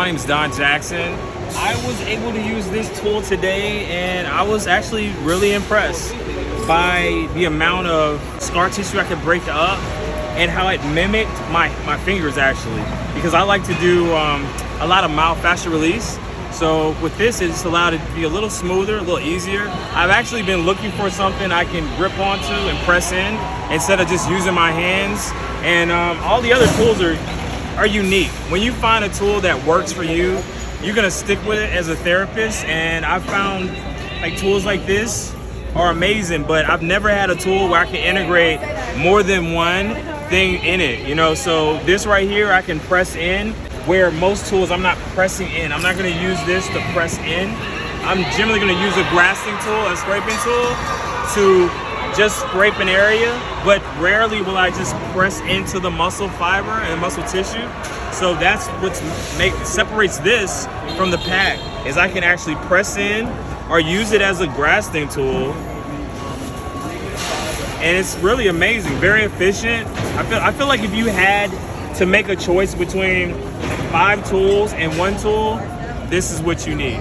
my name is Don Jackson. I was able to use this tool today and I was actually really impressed by the amount of scar tissue I could break up and how it mimicked my fingers actually, because I like to do a lot of myofascial release. So with this, it's allowed it to be a little smoother, a little easier. I've actually been looking for something I can grip onto and press in instead of just using my hands. And all the other tools are unique. When you find a tool that works for you, you're gonna stick with it as a therapist. And I've found like tools like this are amazing, but I've never had a tool where I can integrate more than one thing in it, you know? So this right here, I can press in, where most tools I'm not pressing in. I'm not gonna use this to press in. I'm generally gonna use a grafting tool, a scraping tool, to just scrape an area, but rarely will I just press into the muscle fiber and muscle tissue. So that's what separates this from the pack, is I can actually press in or use it as a grafting tool. And it's really amazing, very efficient. I feel like if you had to make a choice between 5 tools and 1 tool, this is what you need.